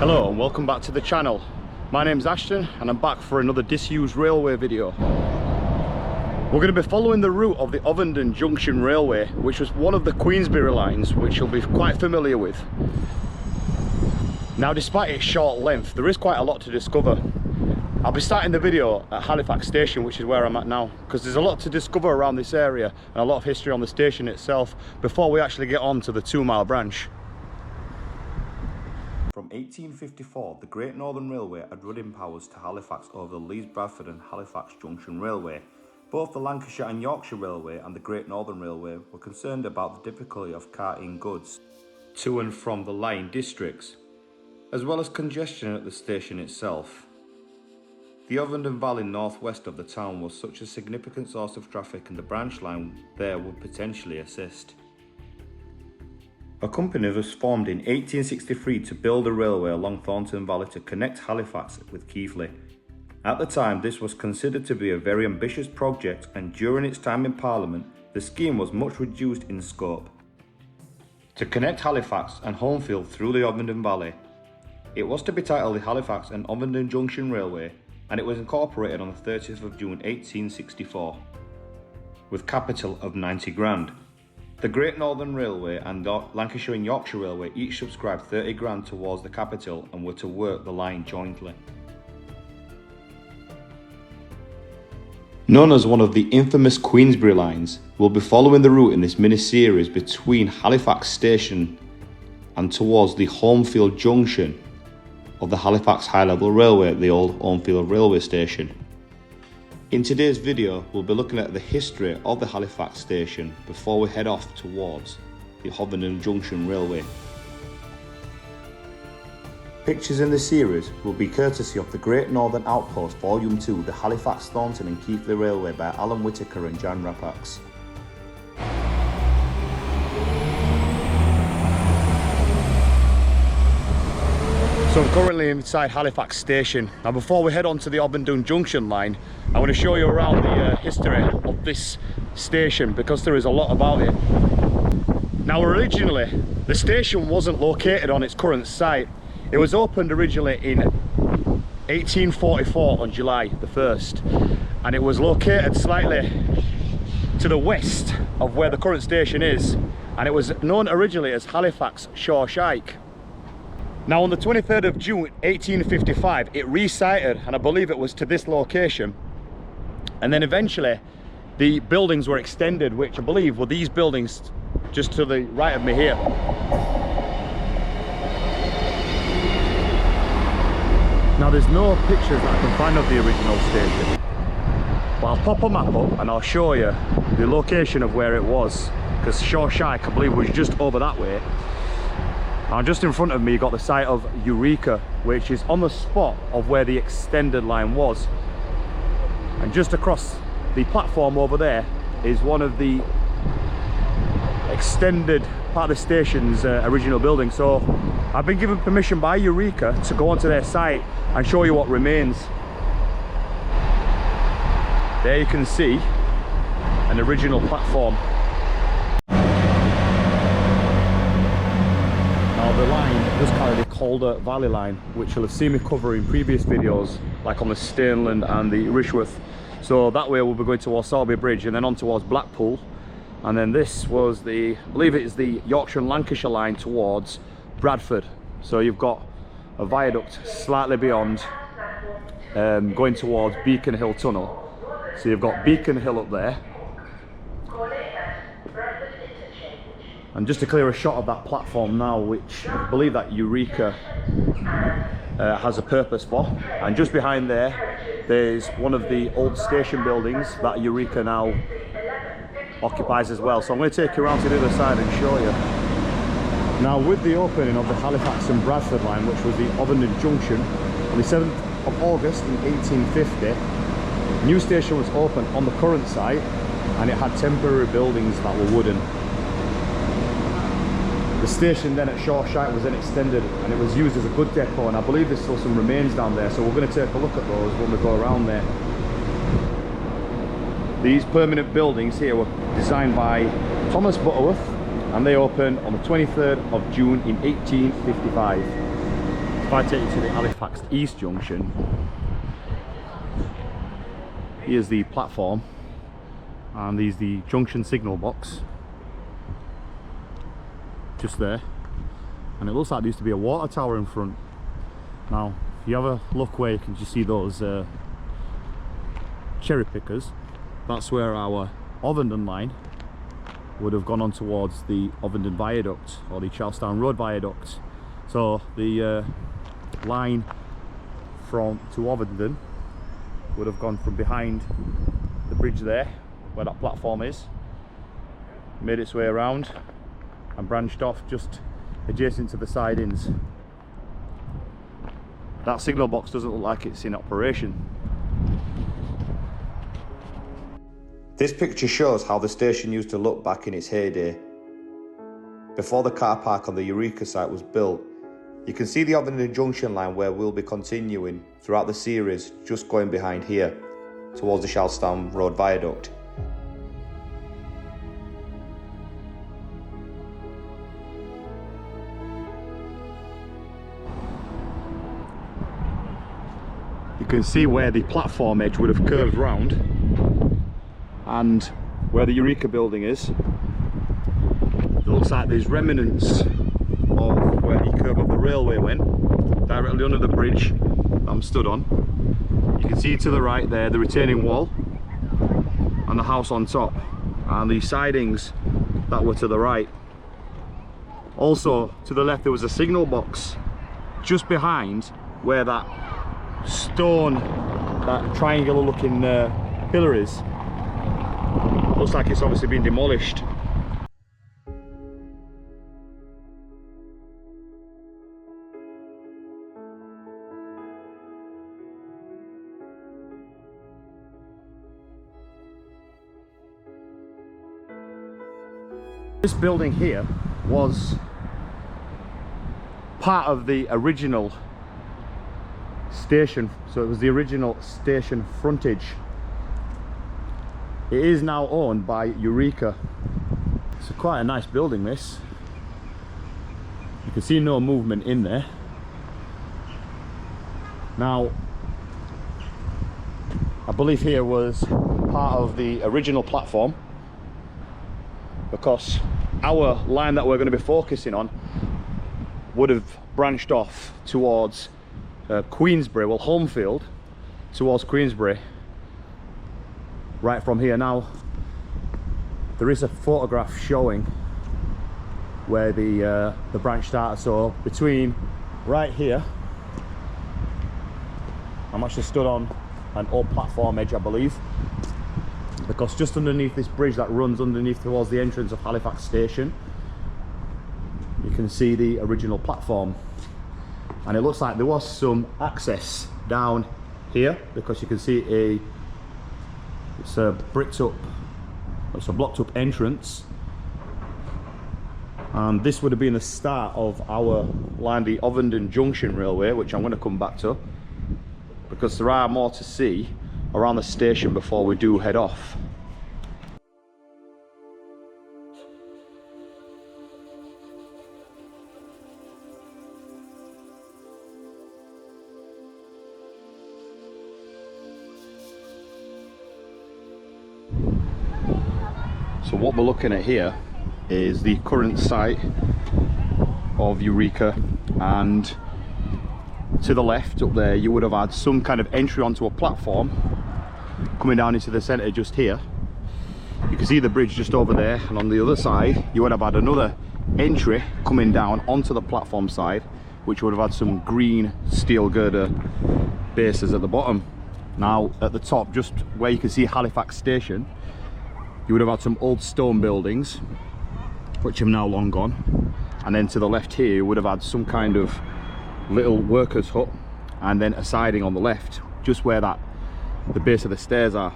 Hello and welcome back to the channel. My name's Ashton and I'm back for another disused railway video. We're going to be following the route of the Ovenden Junction Railway, which was one of the Queensbury lines, which you'll be quite familiar with. Now, despite its short length, there is quite a lot to discover. I'll be starting the video at Halifax station, which is where I'm at now, because there's a lot to discover around this area and a lot of history on the station itself before we actually get on to the 2-mile branch. From 1854, the Great Northern Railway had running powers to Halifax over the Leeds, Bradford and Halifax Junction Railway. Both the Lancashire and Yorkshire Railway and the Great Northern Railway were concerned about the difficulty of carting goods to and from the line districts, as well as congestion at the station itself. The Ovenden Valley northwest of the town was such a significant source of traffic, and the branch line there would potentially assist. A company was formed in 1863 to build a railway along Thornton Valley to connect Halifax with Keighley. At the time, this was considered to be a very ambitious project, and during its time in Parliament, the scheme was much reduced in scope. To connect Halifax and Holmfield through the Ovenden Valley, it was to be titled the Halifax and Ovenden Junction Railway, and it was incorporated on the 30th of June 1864, with capital of 90 grand. The Great Northern Railway and Lancashire and Yorkshire Railway each subscribed 30 grand towards the capital and were to work the line jointly. Known as one of the infamous Queensbury lines, we'll be following the route in this mini-series between Halifax station and towards the Holmfield junction of the Halifax High Level Railway at the old Holmfield railway station. In today's video, we'll be looking at the history of the Halifax station before we head off towards the Ovenden Junction Railway. Pictures in this series will be courtesy of the Great Northern Outpost Volume 2, the Halifax, Thornton and Keighley Railway by Alan Whitaker and Jan Rapax. So I'm currently inside Halifax station. Now, before we head on to the Ovenden Junction line, I want to show you around the history of this station, because there is a lot about it. Now, originally the station wasn't located on its current site. It was opened originally in 1844 on July the 1st, and it was located slightly to the west of where the current station is, and it was known originally as Halifax Shawshike. Now, on the 23rd of June 1855, it resited, and I believe it was to this location, and then eventually the buildings were extended, which I believe were these buildings just to the right of me here. Now, there's no pictures that I can find of the original station, but I'll pop a map up and I'll show you the location of where it was, because Shawshike, I believe, was just over that way. And just in front of me, you got the site of Eureka, which is on the spot of where the extended line was. And just across the platform over there is one of the extended part of the station's original building. So I've been given permission by Eureka to go onto their site and show you what remains. There you can see an original platform. The line does carry the Calder Valley line, which you'll have seen me cover in previous videos, like on the Stainland and the Rishworth. So that way we'll be going towards Salby Bridge and then on towards Blackpool, and then this was the, I believe it is the Yorkshire and Lancashire line towards Bradford. So you've got a viaduct slightly beyond, going towards Beacon Hill Tunnel. So you've got Beacon Hill up there. And just to clear a shot of that platform now, which I believe that Eureka has a purpose for. And just behind there, there's one of the old station buildings that Eureka now occupies as well. So I'm going to take you around to the other side and show you. Now, with the opening of the Halifax and Bradford line, which was the Ovenden Junction, on the 7th of August in 1850, a new station was opened on the current site, and it had temporary buildings that were wooden. The station then at Shawshike was then extended, and it was used as a goods depot, and I believe there's still some remains down there, so we're going to take a look at those when we go around there. These permanent buildings here were designed by Thomas Butterworth, and they opened on the 23rd of June in 1855. I take you to the Halifax East Junction, here's the platform and there's the junction signal box just there, and it looks like there used to be a water tower in front. Now if you have a look where you can just see those cherry pickers, that's where our Ovenden line would have gone on towards the Ovenden Viaduct or the Charlestown Road Viaduct. So the line from to Ovenden would have gone from behind the bridge there where that platform is, made its way around and branched off just adjacent to the sidings. That signal box doesn't look like it's in operation. This picture shows how the station used to look back in its heyday. Before the car park on the Eureka site was built, you can see the Ovenden Junction line where we'll be continuing throughout the series, just going behind here towards the Charlestown Road Viaduct. You can see where the platform edge would have curved round, and where the Eureka building is, it looks like there's remnants of where the curve of the railway went, directly under the bridge that I'm stood on. You can see to the right there the retaining wall and the house on top, and the sidings that were to the right. Also to the left there was a signal box just behind where that stone, that triangular looking pillar is. Looks like it's obviously been demolished. This building here was part of the original station, so it was the original station frontage. It is now owned by Eureka. It's quite a nice building, this. You can see no movement in there. Now, I believe here was part of the original platform, because our line that we're going to be focusing on would have branched off towards Queensbury, well, Holmfield, towards Queensbury, right from here. Now there is a photograph showing where the branch started, so between right here, I'm actually stood on an old platform edge, I believe, because just underneath this bridge that runs underneath towards the entrance of Halifax station, you can see the original platform, and it looks like there was some access down here, because you can see it's a bricked up, it's a blocked up entrance, and this would have been the start of our line, the Ovenden Junction Railway, which I'm going to come back to, because there are more to see around the station before we do head off. So what we're looking at here is the current site of Eureka, and to the left up there you would have had some kind of entry onto a platform coming down into the centre just here. You can see the bridge just over there, and on the other side you would have had another entry coming down onto the platform side, which would have had some green steel girder bases at the bottom. Now at the top, just where you can see Halifax station, you would have had some old stone buildings which have now long gone, and then to the left here you would have had some kind of little workers hut, and then a siding on the left just where the base of the stairs are.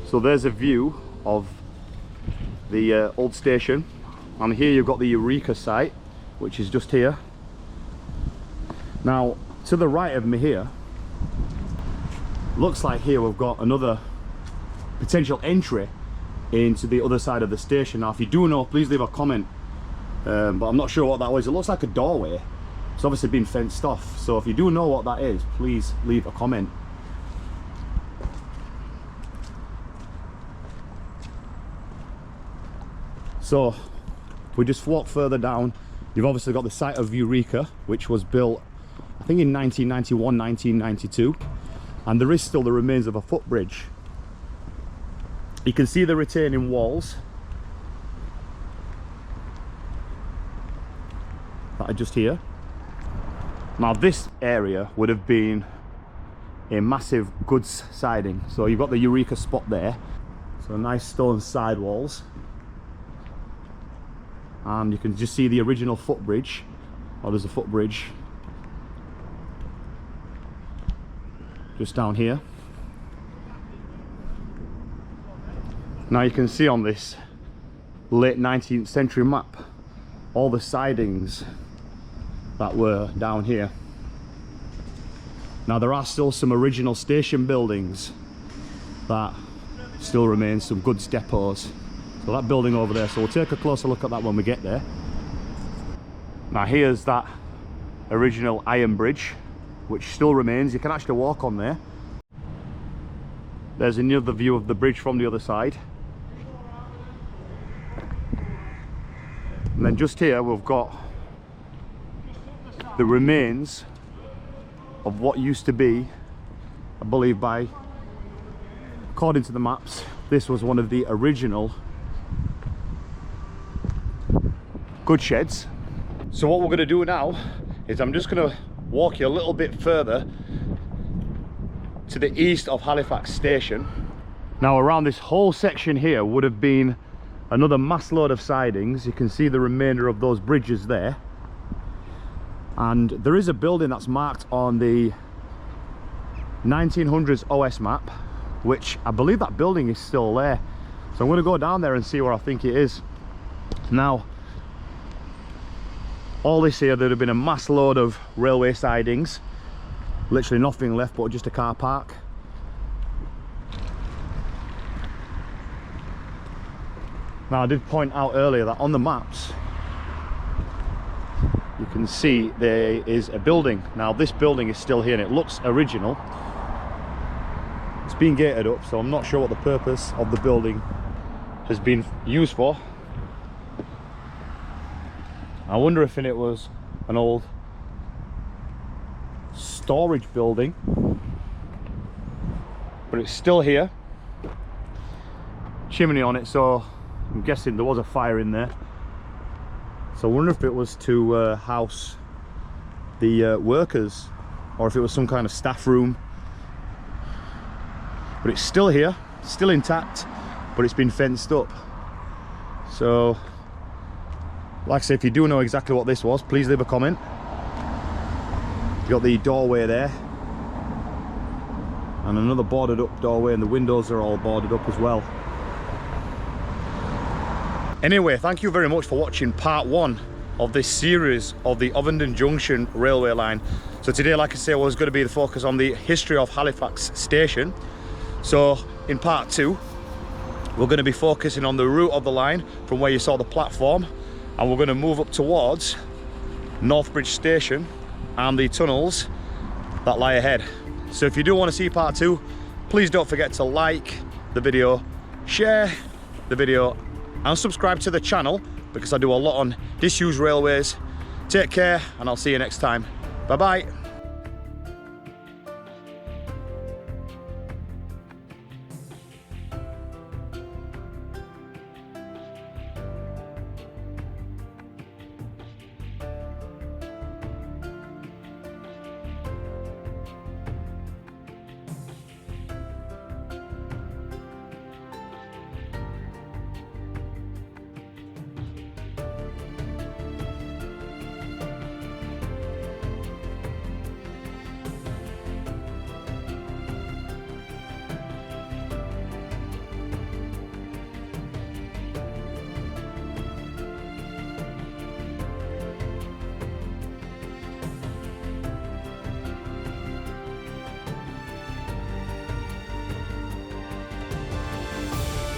So there's a view of the old station, and here you've got the Eureka site, which is just here. Now to the right of me here, looks like here we've got another potential entry into the other side of the station. Now if you do know, please leave a comment, but I'm not sure what that was. It looks like a doorway. It's obviously been fenced off, so if you do know what that is, please leave a comment. So if we just walk further down, you've obviously got the site of Eureka, which was built I think in 1991, 1992, and there is still the remains of a footbridge. You can see the retaining walls that are just here. Now this area would have been a massive goods siding, so you've got the Eureka spot there, so nice stone side walls, and you can just see the original footbridge, or there's a footbridge just down here. Now you can see on this late 19th century map all the sidings that were down here. Now there are still some original station buildings that still remain, some goods depots. So that building over there, so we'll take a closer look at that when we get there. Now here's that original iron bridge, which still remains. You can actually walk on there. There's another view of the bridge from the other side. And then just here we've got the remains of what used to be, I believe according to the maps, this was one of the original goods sheds. So what we're going to do now is I'm just going to walk you a little bit further to the east of Halifax station. Now around this whole section here would have been another mass load of sidings. You can see the remainder of those bridges there, and there is a building that's marked on the 1900s OS map, which I believe that building is still there. So I'm going to go down there and see where I think it is. Now all this here, there'd have been a mass load of railway sidings, literally nothing left but just a car park. Now I did point out earlier that on the maps you can see there is a building. Now this building is still here and it looks original. It's been gated up, so I'm not sure what the purpose of the building has been used for. I wonder if it was an old storage building, but it's still here. Chimney on it, so I'm guessing there was a fire in there. So I wonder if it was to house the workers, or if it was some kind of staff room. But it's still here, still intact, but it's been fenced up. So like I say, if you do know exactly what this was, please leave a comment. You've got the doorway there, and another boarded up doorway, and the windows are all boarded up as well. Anyway, thank you very much for watching part one of this series of the Ovenden Junction Railway line. So today, like I say, was going to be the focus on the history of Halifax station. So in part two, we're going to be focusing on the route of the line from where you saw the platform, and we're going to move up towards Northbridge station and the tunnels that lie ahead. So if you do want to see part two, please don't forget to like the video, share the video, and subscribe to the channel, because I do a lot on disused railways. Take care, and I'll see you next time. Bye bye.